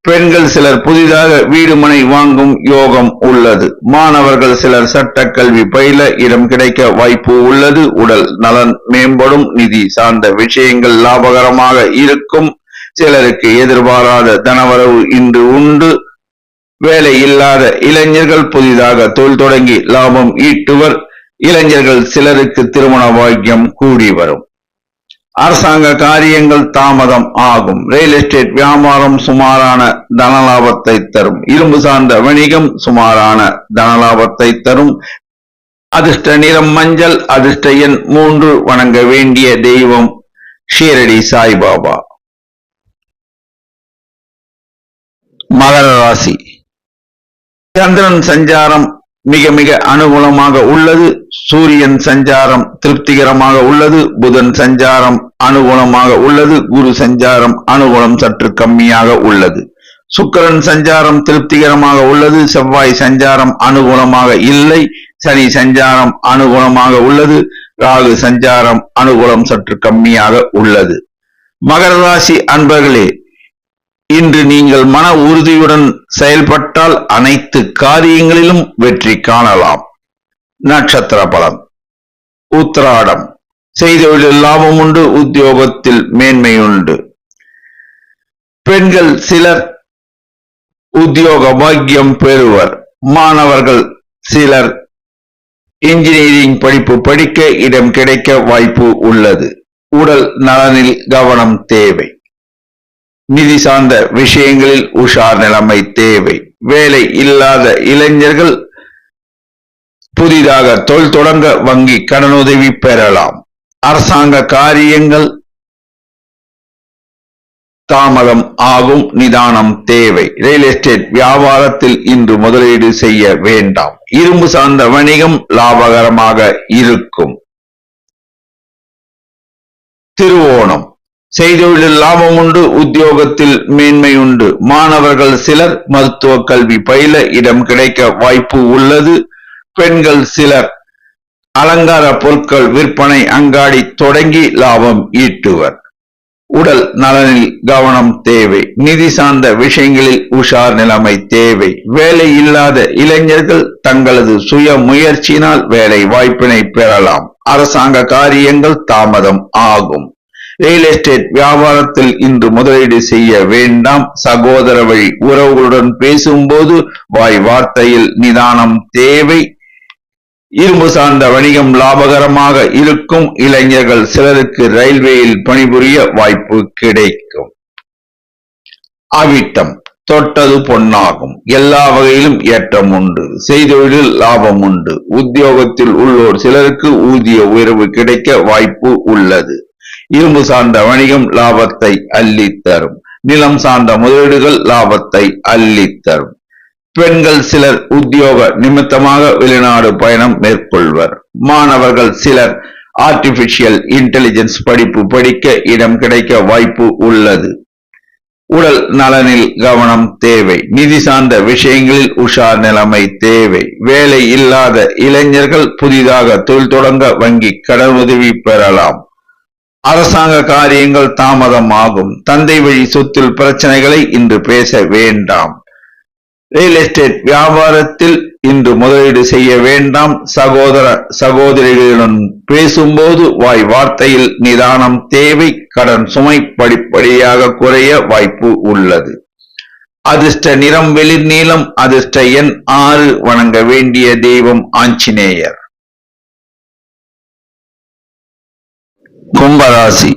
பெண்கள் சிலர் புதிதாக வீடு மனை வாங்கும் யோகம் உள்ளது. மாணவர்கள் சிலர் சட்ட கல்வி பயில இடம் கிடைக்க வாய்ப்பு உள்ளது. உடல் நலன் மேம்படும். நிதி சார்ந்த விஷயங்கள் லாபகரமாக இருக்கும். சிலருக்கு எதிர்பாராத தனவரவு இன்று உண்டு. வேலை இல்லாத இளைஞர்கள் புதிதாக தொழில் தொடங்கி லாபம் ஈட்டுவர். இளைஞர்கள் சிலருக்கு திருமண பாக்கியம் கூடி வரும். அரசாங்க காரியங்கள் தாமதம் ஆகும். ரியல் எஸ்டேட் வியாபாரம் சுமாரான தனலாபத்தை தரும். இரும்பு சார்ந்த வணிகம் சுமாரான தனலாபத்தை தரும். அதிர்ஷ்ட நிறம் மஞ்சள். அதிர்ஷ்ட எண் 3. வணங்க வேண்டிய தெய்வம் ஷீரடி சாய்பாபா. மகர ராசி சந்திரன் சஞ்சாரம் மிக மிக அனுகூலமாக உள்ளது. சூரியன் சஞ்சாரம் திருப்திகரமாக உள்ளது. புதன் சஞ்சாரம் அனுகூலமாக உள்ளது. குரு சஞ்சாரம் அனுகூலம் சற்று கம்மியாக உள்ளது. சுக்கிரன் சஞ்சாரம் திருப்திகரமாக உள்ளது. செவ்வாய் சஞ்சாரம் அனுகூலமாக இல்லை. சனி சஞ்சாரம் அனுகூலமாக உள்ளது. ராகு சஞ்சாரம் அனுகூலம் சற்று கம்மியாக உள்ளது. மகர ராசி அன்பர்களே, இன்று நீங்கள் மன உறுதியுடன் செயல்பட்டால் அனைத்து காரியங்களிலும் வெற்றி காணலாம். நட்சத்திர பலன். உத்திராடம் செய்தொழில் லாபம் உண்டு, உத்தியோகத்தில் மேன்மை உண்டு. பெண்கள் சிலர் உத்தியோக பாக்கியம் பெறுவர். மாணவர்கள் சிலர் இன்ஜினியரிங் படிப்பு படிக்க இடம் கிடைக்க வாய்ப்பு உள்ளது. உடல் நலனில் கவனம் தேவை. நிதி சார்ந்த விஷயங்களில் உஷார் நிலைமை தேவை. வேலை இல்லாத இளைஞர்கள் புதிதாக தொழில் தொடங்க வங்கி கடனுதவி பெறலாம். அரசாங்க காரியங்கள் தாமதம் ஆகும். நிதானம் தேவை. ரியல் எஸ்டேட் வியாபாரத்தில் இன்று முதலீடு செய்ய வேண்டாம். இரும்பு சார்ந்த வணிகம் லாபகரமாக இருக்கும். திருவோணம் செய்தொழில் லாபம் உண்டு, உத்தியோகத்தில் மேன்மை உண்டு. மாணவர்கள் சிலர் மருத்துவ கல்வி பயில இடம் கிடைக்க வாய்ப்பு உள்ளது. பெண்கள் சிலர் அலங்கார பொருட்கள் விற்பனை அங்காடி தொடங்கி லாபம் ஈட்டுவர். உடல் நலனில் கவனம் தேவை. நிதி சார்ந்த விஷயங்களில் உஷார் நிலைமை தேவை. வேலை இல்லாத இளைஞர்கள் தங்களது சுய முயற்சியினால் வேலை வாய்ப்பினை பெறலாம். அரசாங்க காரியங்கள் தாமதம் ஆகும். ரியல் எஸ்டேட் வியாபாரத்தில் இன்று முதலீடு செய்ய வேண்டாம். சகோதர வழி உறவுகளுடன் பேசும்போது வாய் வார்த்தையில் நிதானம் தேவை. இரும்பு சார்ந்த வணிகம் லாபகரமாக இருக்கும். இளைஞர்கள் சிலருக்கு ரயில்வேயில் பணிபுரிய வாய்ப்பு கிடைக்கும். அவிட்டம் தொட்டது பொன்னாகும். எல்லா வகையிலும் ஏற்றம் உண்டு. செய்தொழிலில் லாபம் உண்டு. உத்தியோகத்தில் உள்ளோர் சிலருக்கு ஊதிய உயர்வு கிடைக்க வாய்ப்பு உள்ளது. இரும்பு சார்ந்த வணிகம் லாபத்தை அள்ளித்தரும். நிலம் சார்ந்த முதலீடுகள் லாபத்தை அள்ளித்தரும். பெண்கள் சிலர் உத்தியோக நிமித்தமாக வெளிநாடு பயணம் மேற்கொள்வர். மாணவர்கள் சிலர் ஆர்டிபிஷியல் இன்டெலிஜென்ஸ் படிப்பு படிக்க இடம் கிடைக்க வாய்ப்பு உள்ளது. உடல் நலனில் கவனம் தேவை. நிதி சார்ந்த விஷயங்களில் உஷார் நிலைமை தேவை. வேலை இல்லாத இளைஞர்கள் புதிதாக தொழில் தொடங்க வங்கி கடனுதவி பெறலாம். அரசாங்க காரியங்கள் தாமதம் ஆகும். தந்தை வழி சொத்தில் பிரச்சனைகளை இன்று பேச வேண்டாம். ரியல் எஸ்டேட் வியாபாரத்தில் இன்று முதலீடு செய்ய வேண்டாம். சகோதர சகோதரிகளுடன் பேசும்போது வாய் வார்த்தையில் நிதானம் தேவை. கடன் சுமை படிப்படியாக குறைய வாய்ப்பு உள்ளது. அதிர்ஷ்ட நிறம் வெளிர் நீலம். அதிர்ஷ்ட எண் 6. வணங்க வேண்டிய தெய்வம் ஆஞ்சநேயர். கும்பராசி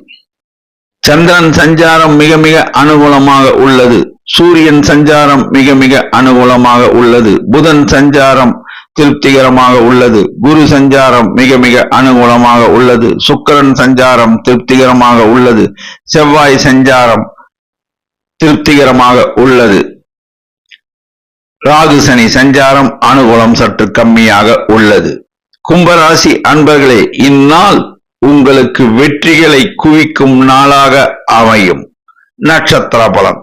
சந்திரன் சஞ்சாரம் மிக மிக அனுகூலமாக உள்ளது. சூரியன் சஞ்சாரம் மிக மிக அனுகூலமாக உள்ளது. புதன் சஞ்சாரம் திருப்திகரமாக உள்ளது. குரு சஞ்சாரம் மிக மிக அனுகூலமாக உள்ளது. சுக்கிரன் சஞ்சாரம் திருப்திகரமாக உள்ளது. செவ்வாய் சஞ்சாரம் திருப்திகரமாக உள்ளது. ராகு சனி சஞ்சாரம் அனுகூலம் சற்று கம்மியாக உள்ளது. கும்பராசி அன்பர்களே, இந்நாள் உங்களுக்கு வெற்றிகளை குவிக்கும் நாளாக அமையும். நட்சத்திர பலன்.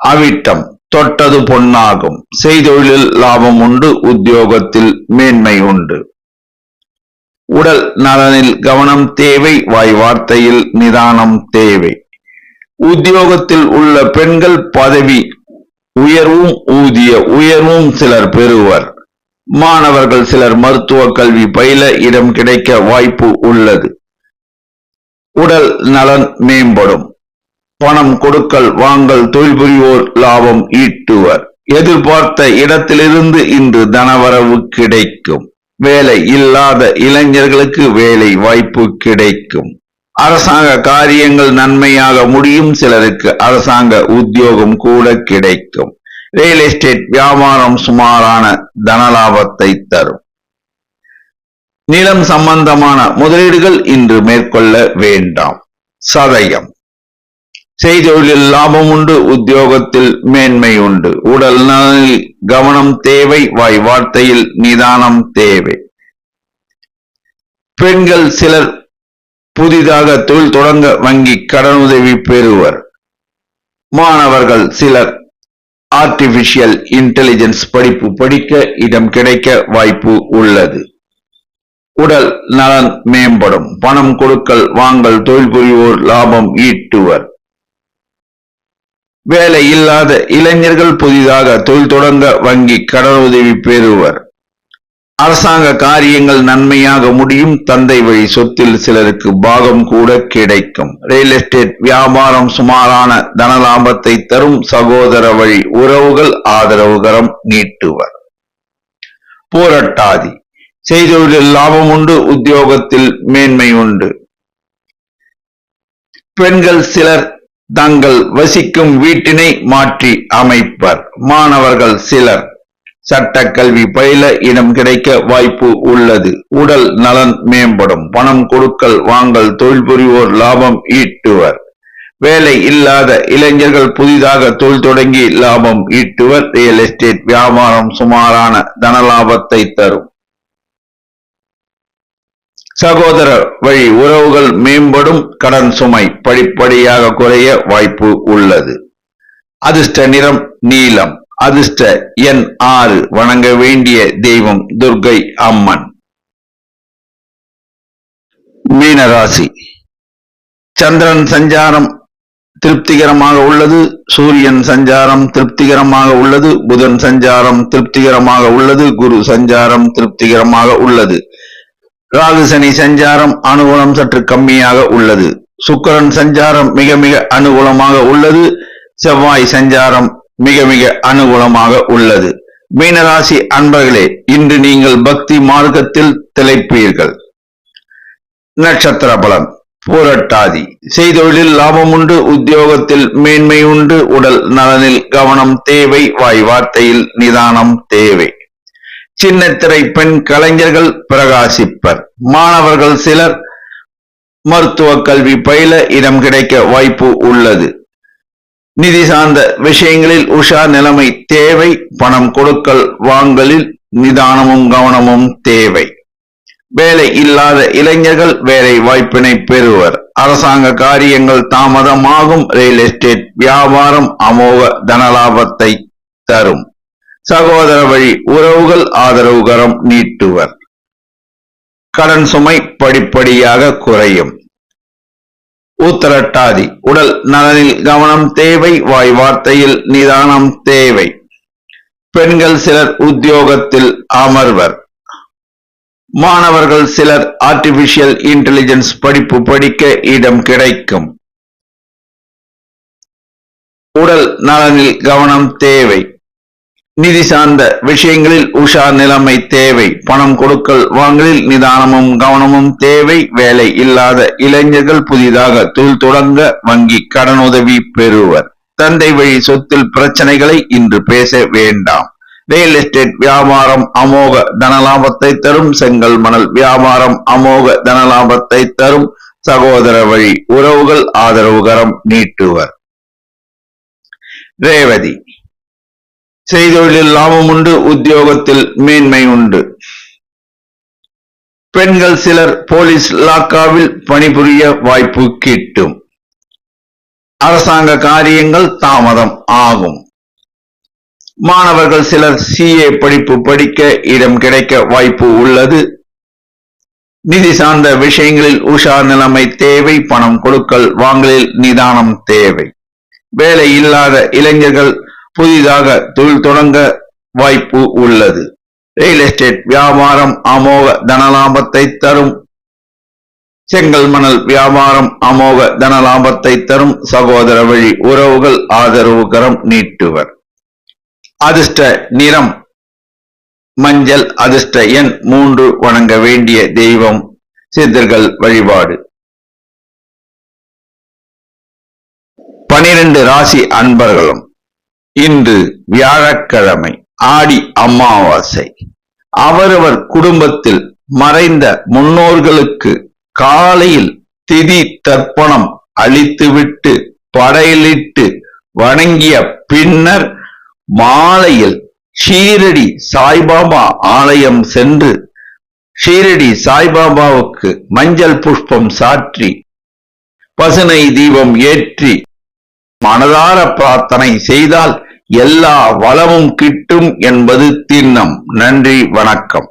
அவிட்டம் தொட்டது பொன்னாகும். செய்தொழிலில் லாபம் உண்டு. உத்தியோகத்தில் மேன்மை உண்டு. உடல் நலனில் கவனம் தேவை, வாய் வார்த்தையில் நிதானம் தேவை. உத்தியோகத்தில் உள்ள பெண்கள் பதவி உயர்வும் ஊதிய உயர்வும் சிலர் பெறுவர். மாணவர்கள் சிலர் மருத்துவ கல்வி பயில இடம் கிடைக்க வாய்ப்பு உள்ளது. உடல் நலன் மேம்படும். பணம் கொடுக்கல் வாங்கல் தொழில் புரிவோர் லாபம் ஈட்டுவர். எதிர்பார்த்த இடத்திலிருந்து இன்று தனவரவு கிடைக்கும். வேலை இல்லாத இளைஞர்களுக்கு வேலை வாய்ப்பு கிடைக்கும். அரசாங்க காரியங்கள் நன்மையாக முடியும். சிலருக்கு அரசாங்க உத்தியோகம் கூட கிடைக்கும். ரியல் எஸ்டேட் வியாபாரம் சுமாரான தனலாபத்தை தரும். நிலம் சம்பந்தமான முதலீடுகள் இன்று மேற்கொள்ள வேண்டாம். சதயம் செய்தொழிலில் லாபம் உண்டு, உத்தியோகத்தில் மேன்மை உண்டு. உடல் நலனில் கவனம் தேவை, வாய் வார்த்தையில் நிதானம் தேவை. பெண்கள் சிலர் புதிதாக தொழில் தொடங்க வங்கி கடனுதவி பெறுவர். மாணவர்கள் சிலர் ஆர்டிபிஷியல் இன்டெலிஜென்ஸ் படிப்பு படிக்க இடம் கிடைக்க வாய்ப்பு உள்ளது. உடல் நலன் மேம்படும். பணம் கொடுக்கல் வாங்கல் தொழில் புரிவோர் லாபம் ஈட்டுவர். வேலை இல்லாத இளைஞர்கள் புதிதாக தொழில் தொடங்க வங்கி கடனுதவி பெறுவர். அரசாங்க காரியங்கள் நன்மையாக முடியும். தந்தை வழி சொத்தில் சிலருக்கு பாகம் கூட கிடைக்கும். ரியல் எஸ்டேட் வியாபாரம் சுமாரான தனலாபத்தை தரும். சகோதர வழி உறவுகள் ஆதரவுகரம் நீட்டுவர். போராட்டாதி செய்தொழிலில் லாபம் உண்டு, உத்தியோகத்தில் மேன்மை உண்டு. பெண்கள் சிலர் தங்கள் வசிக்கும் வீட்டினை மாற்றி அமைப்பர். மாணவர்கள் சிலர் சட்ட கல்வி பயில இடம் கிடைக்க வாய்ப்பு உள்ளது. உடல் நலன் மேம்படும். பணம் கொடுக்கல் வாங்கல் தொழில் புரிவோர் லாபம் ஈட்டுவர். வேலை இல்லாத இளைஞர்கள் புதிதாக தொழில் தொடங்கி லாபம் ஈட்டுவர். ரியல் எஸ்டேட் வியாபாரம் சுமாரான தனலாபத்தை தரும். சகோதர வழி உறவுகள் மேம்படும். கடன் சுமை படிப்படியாக குறைய வாய்ப்பு உள்ளது. அதிர்ஷ்ட நிறம் நீலம். அதிர்ஷ்ட எண் 6. வணங்க வேண்டிய தெய்வம் துர்க்கை அம்மன். மீனராசி சந்திரன் சஞ்சாரம் திருப்திகரமாக உள்ளது. சூரியன் சஞ்சாரம் திருப்திகரமாக உள்ளது. புதன் சஞ்சாரம் திருப்திகரமாக உள்ளது. குரு சஞ்சாரம் திருப்திகரமாக உள்ளது. ராகு சனி சஞ்சாரம் அனுகூலம் சற்று கம்மியாக உள்ளது. சுக்கிரன் சஞ்சாரம் மிக மிக அனுகூலமாக உள்ளது. செவ்வாய் சஞ்சாரம் மிக மிக அனுகூலமாக உள்ளது. மீனராசி அன்பர்களே, இன்று நீங்கள் பக்தி மார்க்கத்தில் திளைப்பீர்கள். நட்சத்திர பலன் பூரட்டாதி செய்தொழிலில் லாபம் உண்டு, உத்தியோகத்தில் மேன்மை உண்டு. உடல் நலனில் கவனம் தேவை, வாய் வார்த்தையில் நிதானம் தேவை. சின்னத்திரை பெண் கலைஞர்கள் பிரகாசிப்பர். மாணவர்கள் சிலர் மருத்துவ கல்வி பயில இடம் கிடைக்க வாய்ப்பு உள்ளது. நிதி சார்ந்த விஷயங்களில் உஷார் நிலைமை தேவை. பணம் கொடுக்கல் வாங்கலில் நிதானமும் கவனமும் தேவை. வேலை இல்லாத இளைஞர்கள் வேலை வாய்ப்பினை பெறுவர். அரசாங்க காரியங்கள் தாமதமாகும். ரியல் எஸ்டேட் வியாபாரம் அமோக தனலாபத்தை தரும். சகோதர வழி உறவுகள் ஆதரவுகரம் நீட்டுவர். கடன் சுமை படிப்படியாக குறையும். உத்திரட்டாதி உடல் நலனில் கவனம் தேவை, வாய் வார்த்தையில் நிதானம் தேவை. பெண்கள் சிலர் உத்தியோகத்தில் அமர்வர். மாணவர்கள் சிலர் ஆர்டிபிஷியல் இன்டெலிஜென்ஸ் படிப்பு படிக்க இடம் கிடைக்கும். உடல் நலனில் கவனம் தேவை. நிதி சார்ந்த விஷயங்களில் உஷார் நிலைமை தேவை. பணம் கொடுக்கல் வாங்கலில் நிதானமும் கவனமும் தேவை. வேலை இல்லாத இளைஞர்கள் புதிதாக தொழில் தொடங்க வங்கி கடனுதவி பெறுவர். தந்தை வழி சொத்தில் பிரச்சனைகளை இன்று பேச வேண்டாம். ரியல் எஸ்டேட் வியாபாரம் அமோக தனலாபத்தை தரும். செங்கல் மணல் வியாபாரம் அமோக தனலாபத்தை தரும். சகோதர வழி உறவுகள் ஆதரவுகரம் நீட்டுவர். ரேவதி செய்தொழிலில் லாபம் உண்டு, உத்தியோகத்தில் மேன்மை உண்டு. பெண்கள் சிலர் போலீஸ் இலாக்காவில் பணிபுரிய வாய்ப்பு கிட்டும். அரசாங்க காரியங்கள் தாமதம் ஆகும். மாணவர்கள் சிலர் CA படிப்பு படிக்க இடம் கிடைக்க வாய்ப்பு உள்ளது. நிதி சார்ந்த விஷயங்களில் உஷார் நிலைமை தேவை. பணம் கொடுக்கல் வாங்கலில் நிதானம் தேவை. வேலை இல்லாத இளைஞர்கள் புதிதாக தொழில் தொடங்க வாய்ப்பு உள்ளது. ரியல் எஸ்டேட் வியாபாரம் அமோக தனலாபத்தை தரும். செங்கல் மணல் வியாபாரம் அமோக தனலாபத்தை தரும். சகோதர வழி உறவுகள் ஆதரவு கரம் நீட்டுவர். அதிர்ஷ்ட நிறம் மஞ்சள். அதிர்ஷ்ட எண் 3. வணங்க வேண்டிய தெய்வம் சித்தர்கள் வழிபாடு. 12 ராசி அன்பர்களும் இன்று வியாழக்கிழமை, ஆடி அமாவாசை. அவரவர் குடும்பத்தில் மறைந்த முன்னோர்களுக்கு காலையில் திதி தர்ப்பணம் அளித்துவிட்டு படையலிட்டு வணங்கிய பின்னர் மாலையில் ஷீரடி சாய்பாபா ஆலயம் சென்று ஷீரடி சாய்பாபாவுக்கு மஞ்சள் புஷ்பம் சாற்றி பசுனை தீபம் ஏற்றி மனதார பிரார்த்தனை செய்தால் எல்லா வளமும் கிட்டும் என்பது திண்ணம். நன்றி, வணக்கம்.